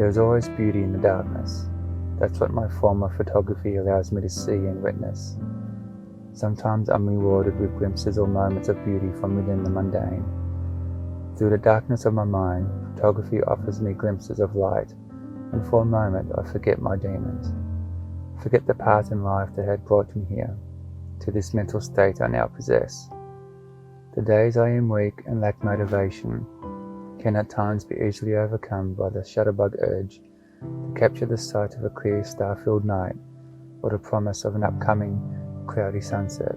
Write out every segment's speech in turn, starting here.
There is always beauty in the darkness. That's what my form of photography allows me to see and witness. Sometimes I'm rewarded with glimpses or moments of beauty from within the mundane. Through the darkness of my mind, photography offers me glimpses of light, and for a moment I forget my demons. Forget the path in life that had brought me here, to this mental state I now possess. The days I am weak and lack motivation can at times be easily overcome by the shutterbug urge to capture the sight of a clear star-filled night or the promise of an upcoming cloudy sunset.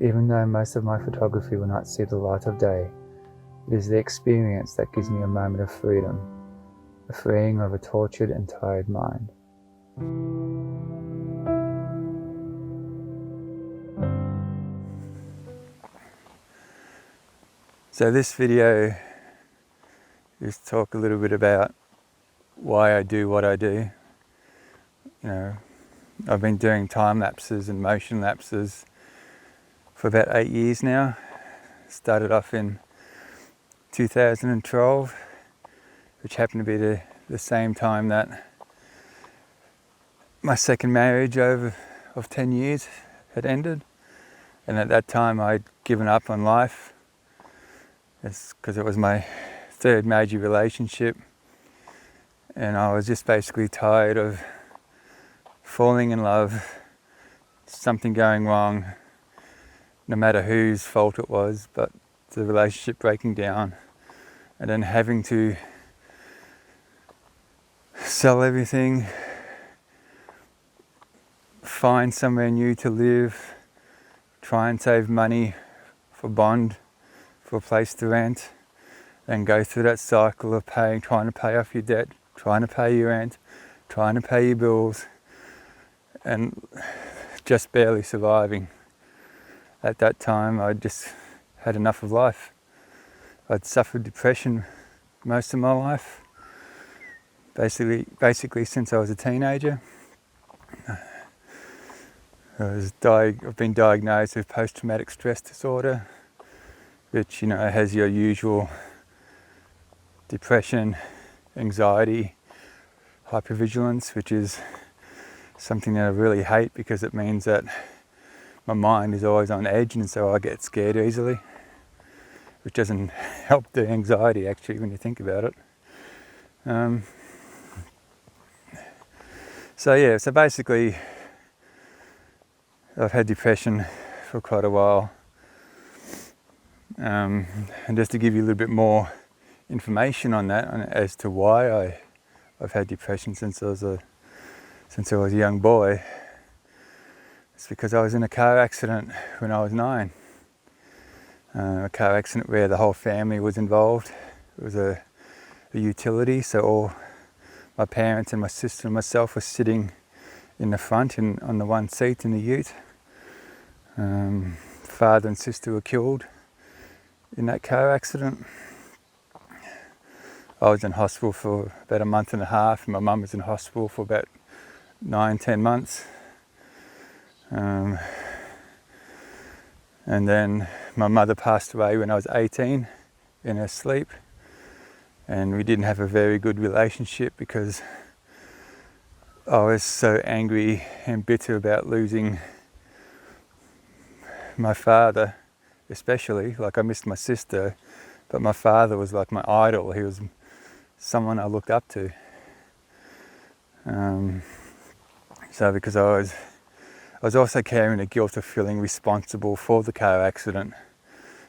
Even though most of my photography will not see the light of day, it is the experience that gives me a moment of freedom, a freeing of a tortured and tired mind. So this video is talk a little bit about why I do what I do. I've been doing time lapses and motion lapses for about 8 years now. Started off in 2012, which happened to be the same time that my second marriage of 10 years had ended. And at that time I'd given up on life. It's because it was my third major relationship, and I was just basically tired of falling in love, something going wrong, no matter whose fault it was, but the relationship breaking down, and then having to sell everything, find somewhere new to live, try and save money for bond, for a place to rent, and go through that cycle of trying to pay off your debt, trying to pay your rent, trying to pay your bills, and just barely surviving. At that time, I just had enough of life. I'd suffered depression most of my life, basically since I was a teenager. I've been diagnosed with post-traumatic stress disorder, which has your usual depression, anxiety, hypervigilance, which is something that I really hate because it means that my mind is always on edge, and so I get scared easily, which doesn't help the anxiety actually when you think about it. So basically I've had depression for quite a while. And just to give you a little bit more information on that, as to why I've had depression since I was a young boy, it's because I was in a car accident when I was 9. A car accident where the whole family was involved. It was a utility, so all my parents and my sister and myself were sitting in the front on the one seat in the ute. Father and sister were killed in that car accident. I was in hospital for about a month and a half, and my mum was in hospital for about 9-10 months. And then my mother passed away when I was 18 in her sleep, and we didn't have a very good relationship because I was so angry and bitter about losing my father, especially. Like, I missed my sister, but my father was like my idol. He was someone I looked up to. So because I was also carrying the guilt of feeling responsible for the car accident,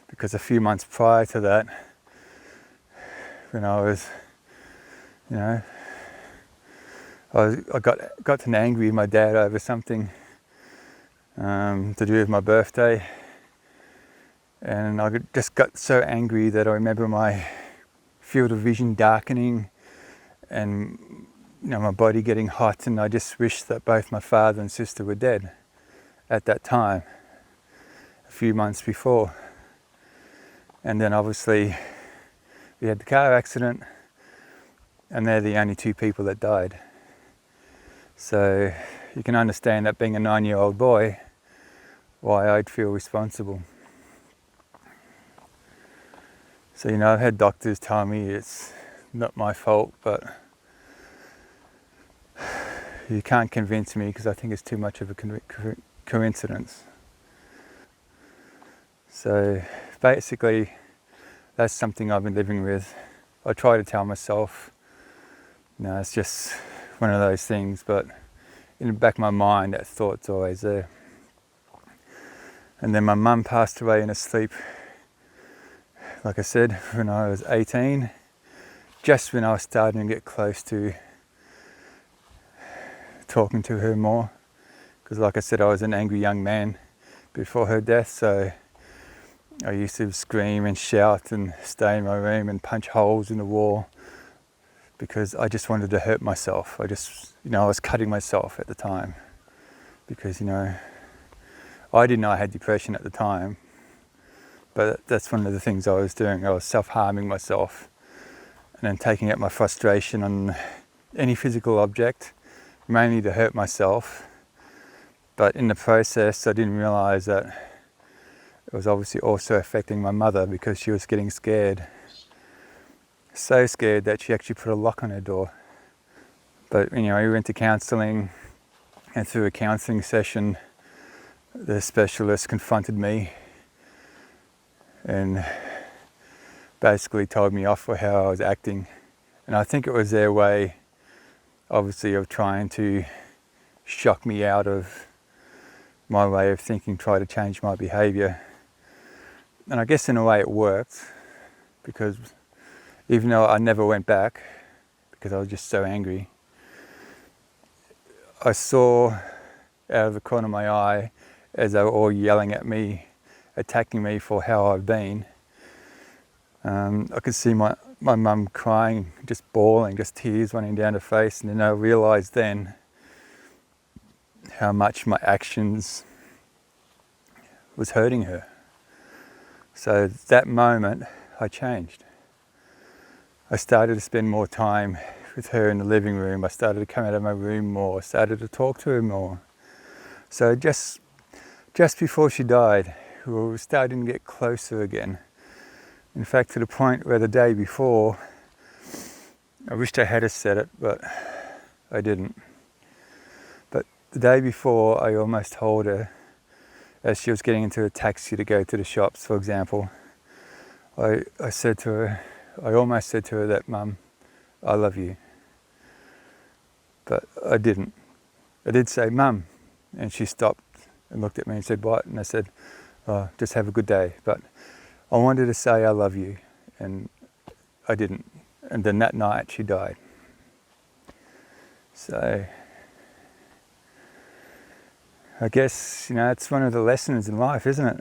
because a few months prior to that, when I was, I got angry with my dad over something to do with my birthday, and I just got so angry that I remember my field of vision darkening and my body getting hot, and I just wished that both my father and sister were dead at that time, a few months before. And then obviously we had the car accident, and they're the only two people that died. So you can understand that, being a 9-year-old boy, why I'd feel responsible. So I've had doctors tell me it's not my fault, but you can't convince me because I think it's too much of a coincidence. So basically, that's something I've been living with. I try to tell myself, no, it's just one of those things, but in the back of my mind, that thought's always there. And then my mum passed away in her sleep, like I said, when I was 18, just when I was starting to get close to talking to her more. Because like I said, I was an angry young man before her death, so I used to scream and shout and stay in my room and punch holes in the wall because I just wanted to hurt myself. I was cutting myself at the time because, I didn't know I had depression at the time, but that's one of the things I was doing. I was self-harming myself and then taking out my frustration on any physical object, mainly to hurt myself. But in the process, I didn't realize that it was obviously also affecting my mother because she was getting scared. So scared that she actually put a lock on her door. But we went to counselling, and through a counselling session, the specialist confronted me and basically told me off for how I was acting. And I think it was their way, obviously, of trying to shock me out of my way of thinking, try to change my behaviour. And I guess in a way it worked, because even though I never went back, because I was just so angry, I saw out of the corner of my eye as they were all yelling at me, attacking me for how I've been. I could see my mum crying, just bawling, just tears running down her face, and then I realised then how much my actions was hurting her. So that moment I changed. I started to spend more time with her in the living room. I started to come out of my room more. I started to talk to her more. So just before she died, we were starting to get closer again. In fact, to the point where the day before, I wished I had said it, but I didn't. But the day before, I almost told her, as she was getting into a taxi to go to the shops, for example, I said to her, I almost said to her that, "Mum, I love you." But I didn't. I did say, "Mum," and she stopped and looked at me and said, "What?" And I said, "Oh, just have a good day." But I wanted to say I love you, and I didn't. And then that night she died. So I guess, it's one of the lessons in life, isn't it?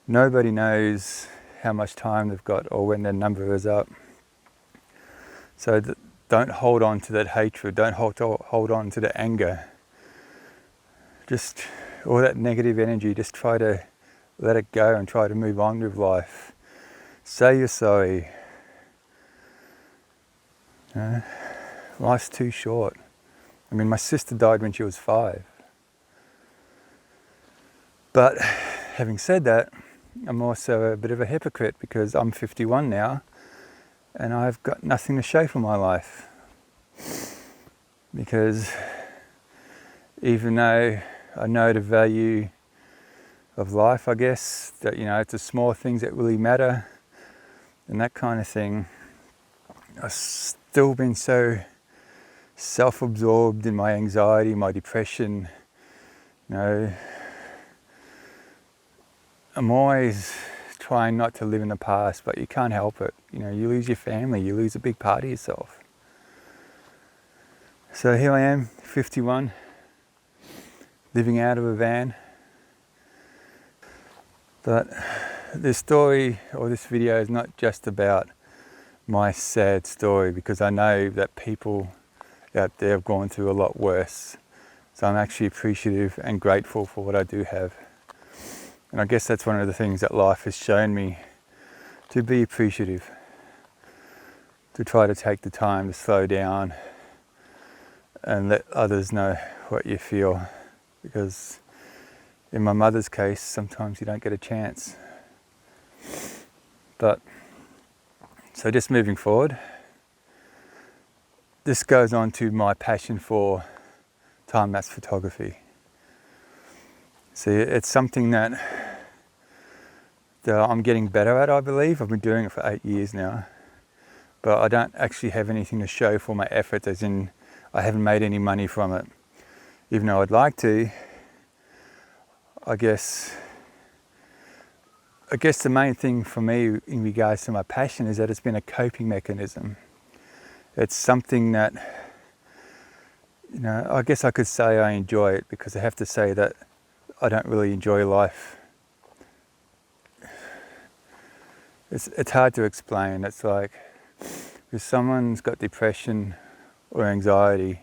Nobody knows how much time they've got or when their number is up. So don't hold on to that hatred, don't hold on to the anger. Just all that negative energy, just try to let it go and try to move on with life. Say you're sorry. Life's too short. I mean, my sister died when she was 5. But having said that, I'm also a bit of a hypocrite because I'm 51 now and I've got nothing to show for my life. Because even though I know the value of life, I guess, that, it's the small things that really matter and that kind of thing, I've still been so self-absorbed in my anxiety, my depression. I'm always trying not to live in the past, but you can't help it. You lose your family, you lose a big part of yourself. So here I am, 51, living out of a van. But this story, or this video, is not just about my sad story, because I know that people out there have gone through a lot worse. So I'm actually appreciative and grateful for what I do have. And I guess that's one of the things that life has shown me, to be appreciative, to try to take the time to slow down and let others know what you feel. Because in my mother's case, sometimes you don't get a chance. But, so just moving forward, this goes on to my passion for time-lapse photography. See, it's something that I'm getting better at, I believe. I've been doing it for 8 years now, but I don't actually have anything to show for my efforts, as in I haven't made any money from it. Even though I'd like to, I guess the main thing for me in regards to my passion is that it's been a coping mechanism. It's something that, I guess I could say I enjoy it, because I have to say that I don't really enjoy life. It's hard to explain. It's like if someone's got depression or anxiety,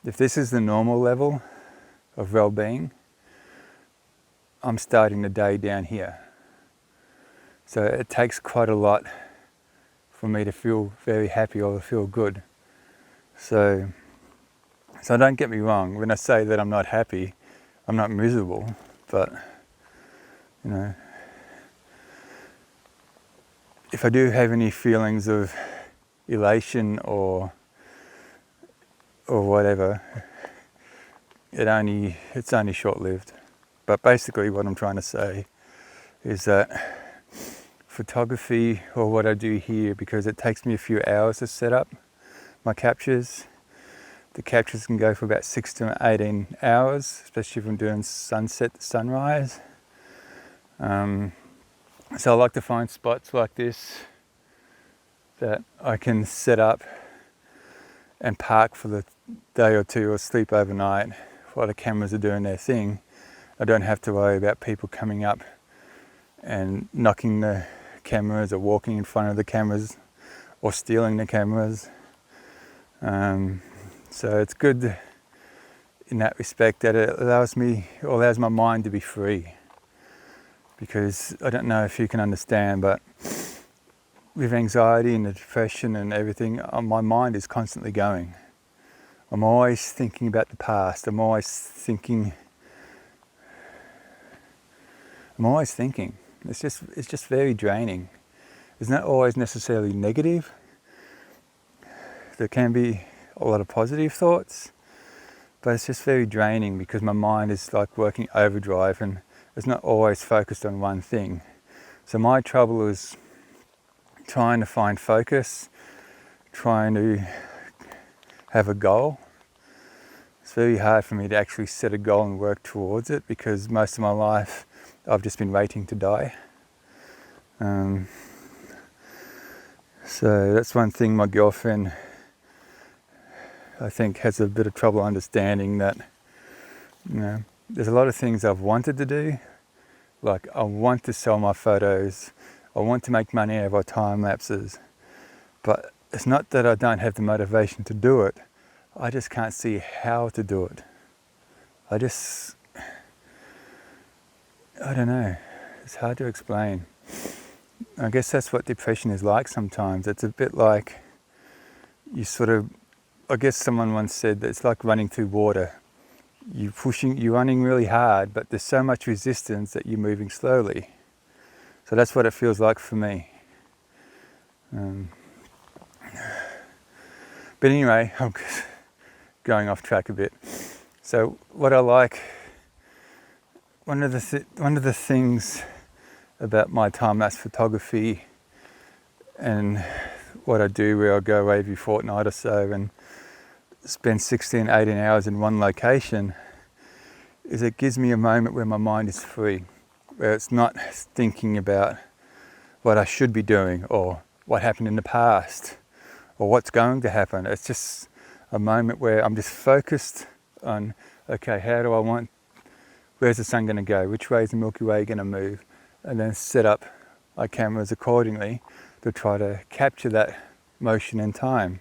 if this is the normal level of well-being, I'm starting the day down here. So it takes quite a lot for me to feel very happy or to feel good. So don't get me wrong, when I say that I'm not happy, I'm not miserable, but if I do have any feelings of elation or whatever, it's only short-lived. But basically what I'm trying to say is that photography, or what I do here, because it takes me a few hours to set up my captures. The captures can go for about 6 to 18 hours, especially if I'm doing sunset to sunrise. So I like to find spots like this that I can set up and park for the day or two, or sleep overnight while the cameras are doing their thing. I don't have to worry about people coming up and knocking the cameras or walking in front of the cameras or stealing the cameras. So it's good in that respect that it allows my mind to be free. Because I don't know if you can understand, but with anxiety and the depression and everything, my mind is constantly going. I'm always thinking about the past. I'm always thinking. It's just very draining. It's not always necessarily negative. There can be a lot of positive thoughts, but it's just very draining because my mind is like working overdrive and it's not always focused on one thing. So my trouble is trying to find focus, trying to have a goal. It's very hard for me to actually set a goal and work towards it, because most of my life I've just been waiting to die. So that's one thing my girlfriend, I think, has a bit of trouble understanding, that there's a lot of things I've wanted to do. Like, I want to sell my photos, I want to make money out of our time lapses, but it's not that I don't have the motivation to do it, I just can't see how to do it. I don't know, it's hard to explain. I guess that's what depression is like sometimes. It's a bit like I guess someone once said that it's like running through water. You're running really hard, but there's so much resistance that you're moving slowly. So that's what it feels like for me. But anyway, I'm going off track a bit. So what I like, one of the things about my time-lapse photography and what I do, where I go away every fortnight or so and spend 16, 18 hours in one location, is it gives me a moment where my mind is free, where it's not thinking about what I should be doing or what happened in the past or what's going to happen. It's just a moment where I'm just focused on, okay, where's the sun going to go? Which way is the Milky Way going to move? And then set up my cameras accordingly to try to capture that motion in time.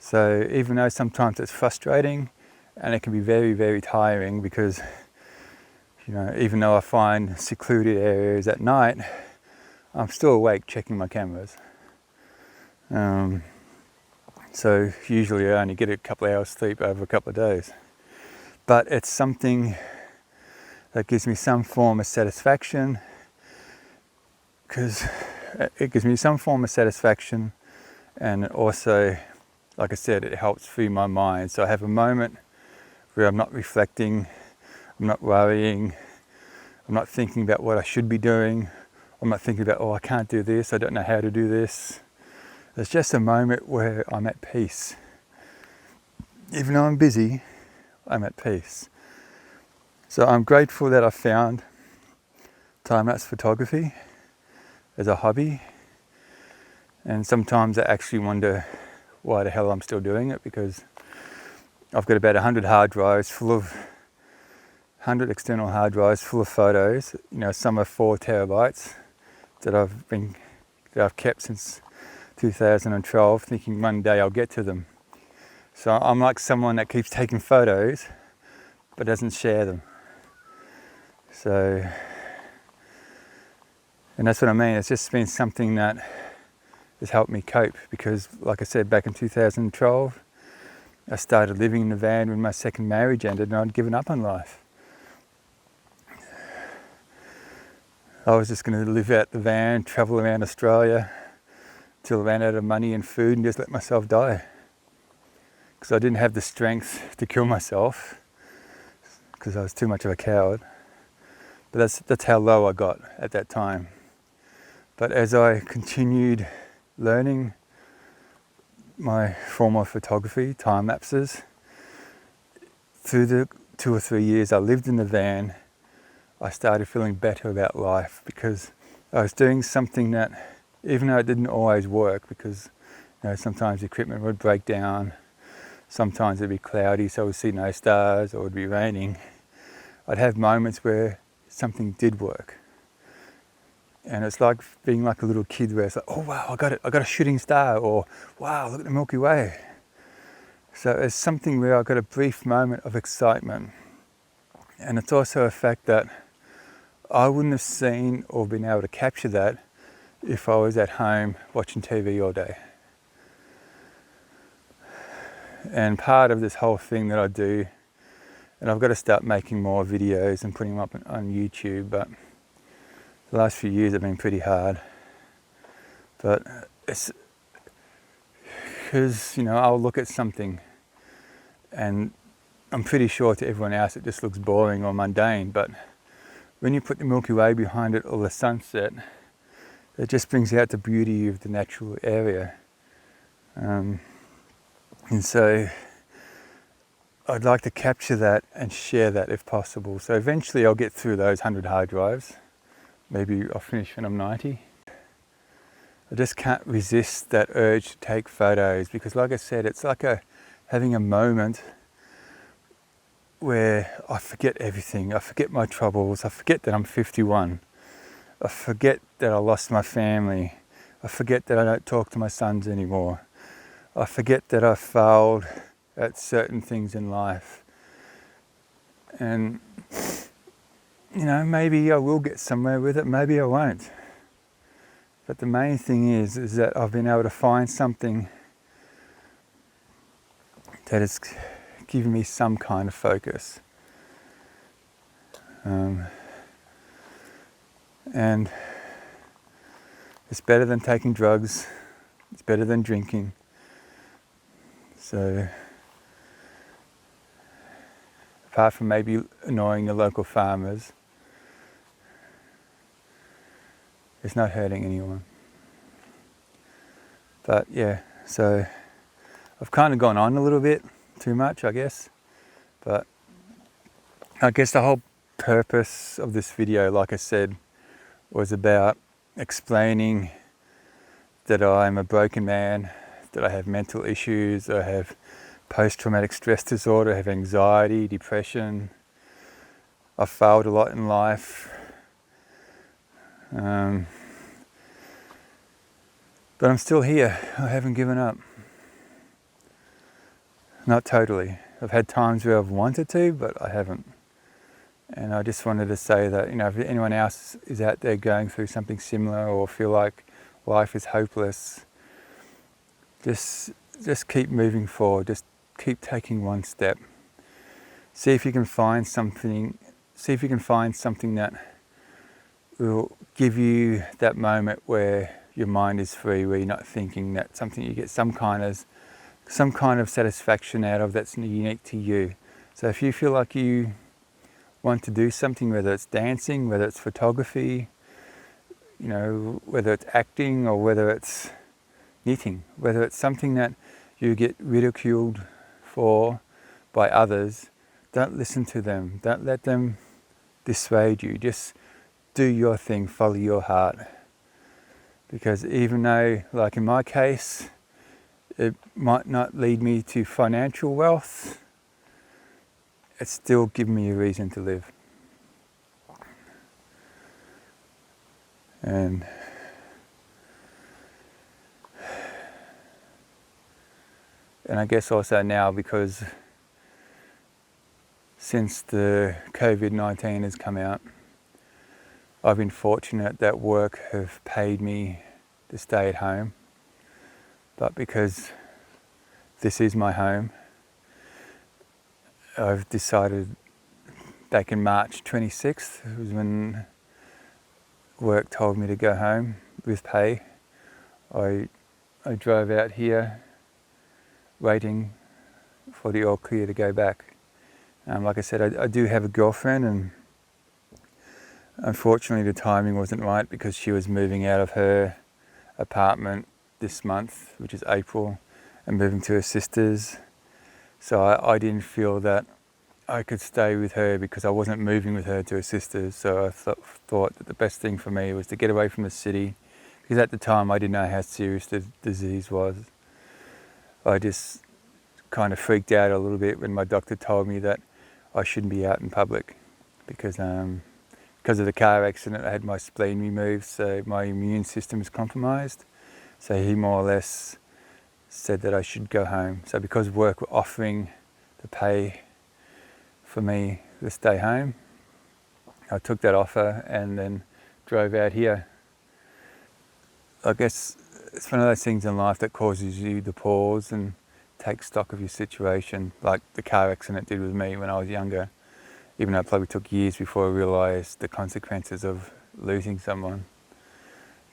So even though sometimes it's frustrating and it can be very, very tiring, because even though I find secluded areas at night, I'm still awake checking my cameras. So usually I only get a couple of hours sleep over a couple of days. But it's something that gives me some form of satisfaction, because it gives me some form of satisfaction, and also like I said, it helps free my mind. So I have a moment where I'm not reflecting, I'm not worrying, I'm not thinking about what I should be doing, I'm not thinking about, oh, I can't do this, I don't know how to do this. It's just a moment where I'm at peace. Even though I'm busy, I'm at peace. So I'm grateful that I found time-lapse photography as a hobby. And sometimes I actually wonder why the hell I'm still doing it, because I've got about 100 hard drives full of 100 external hard drives full of photos. You know, some are 4 terabytes that I've kept since 2012, thinking one day I'll get to them. So I'm like someone that keeps taking photos but doesn't share them. So, and that's what I mean. It's just been something that has helped me cope, because like I said, back in 2012 I started living in the van when my second marriage ended and I'd given up on life. I was just going to live out the van, travel around Australia till I ran out of money and food and just let myself die, because I didn't have the strength to kill myself because I was too much of a coward. But that's how low I got at that time. But as I continued learning my form of photography, time lapses, through the 2 or 3 years I lived in the van, I started feeling better about life, because I was doing something that, even though it didn't always work, because sometimes the equipment would break down, sometimes it'd be cloudy so we'd see no stars, or it'd be raining, I'd have moments where something did work. And it's like being like a little kid where it's like, oh wow, I got a shooting star, or wow, look at the Milky Way. So it's something where I got a brief moment of excitement. And it's also a fact that I wouldn't have seen or been able to capture that if I was at home watching TV all day. And part of this whole thing that I do, and I've got to start making more videos and putting them up on YouTube, but the last few years have been pretty hard. But it's because, I'll look at something and I'm pretty sure to everyone else it just looks boring or mundane, but when you put the Milky Way behind it, or the sunset, it just brings out the beauty of the natural area. And so I'd like to capture that and share that if possible. So eventually I'll get through those 100 hard drives. Maybe I'll finish when I'm 90. I just can't resist that urge to take photos, because like I said, it's like having a moment where I forget everything. I forget my troubles. I forget that I'm 51. I forget that I lost my family. I forget that I don't talk to my sons anymore. I forget that I failed at certain things in life. And, maybe I will get somewhere with it, maybe I won't. But the main thing is that I've been able to find something that has given me some kind of focus. And it's better than taking drugs, it's better than drinking. So, apart from maybe annoying the local farmers, it's not hurting anyone. But yeah, so I've kind of gone on a little bit too much, I guess. But I guess the whole purpose of this video, like I said, was about explaining that I'm a broken man, that I have mental issues, I have post-traumatic stress disorder, I have anxiety, depression, I've failed a lot in life. But I'm still here, I haven't given up. Not totally. I've had times where I've wanted to, but I haven't. And I just wanted to say that, if anyone else is out there going through something similar, or feel like life is hopeless, just keep moving forward, just keep taking one step. See if you can find something that will give you that moment where your mind is free, where you're not thinking, that something, you get some kind of some kind of satisfaction out of that's unique to you. So if you feel like you want to do something, whether it's dancing, whether it's photography, whether it's acting, or whether it's knitting, whether it's something that you get ridiculed for by others, don't listen to them. Don't let them dissuade you. Just do your thing, follow your heart. Because even though, like in my case, it might not lead me to financial wealth, it's still given me a reason to live. And I guess also now, because since the COVID-19 has come out, I've been fortunate that work have paid me to stay at home. But because this is my home, I've decided back in March 26th, was when work told me to go home with pay. I drove out here waiting for the all clear to go back. Like I said, I do have a girlfriend, and unfortunately the timing wasn't right because she was moving out of her apartment this month, which is April, and moving to her sister's. So I didn't feel that I could stay with her because I wasn't moving with her to her sister's. So I thought that the best thing for me was to get away from the city, because at the time I didn't know how serious the disease was. I just kind of freaked out a little bit when my doctor told me that I shouldn't be out in public because of the car accident. I had my spleen removed, so my immune system is compromised. So he more or less said that I should go home. So because work were offering to pay for me to stay home, I took that offer and then drove out here. I guess it's one of those things in life that causes you to pause and take stock of your situation, like the car accident did with me when I was younger, even though it probably took years before I realised the consequences of losing someone.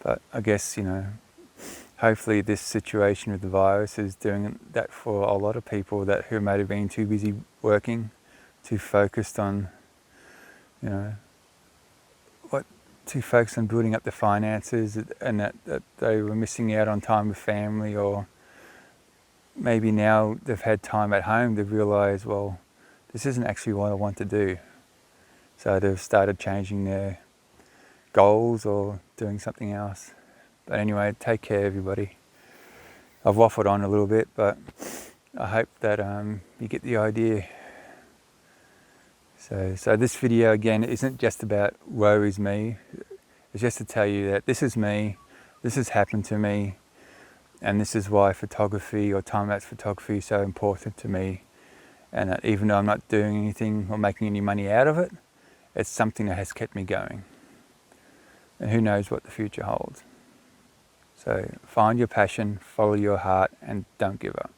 But I guess, hopefully this situation with the virus is doing that for a lot of people who might have been too busy working, too focused on, too focused on building up the finances, and that they were missing out on time with family, or maybe now they've had time at home, they've realised, well, this isn't actually what I want to do. So they've started changing their goals or doing something else. But anyway, take care everybody. I've waffled on a little bit, but I hope that you get the idea. So this video again isn't just about woe is me. It's just to tell you that this is me, this has happened to me, and this is why photography or time-lapse photography is so important to me. And that even though I'm not doing anything or making any money out of it, it's something that has kept me going. And who knows what the future holds. So find your passion, follow your heart, and don't give up.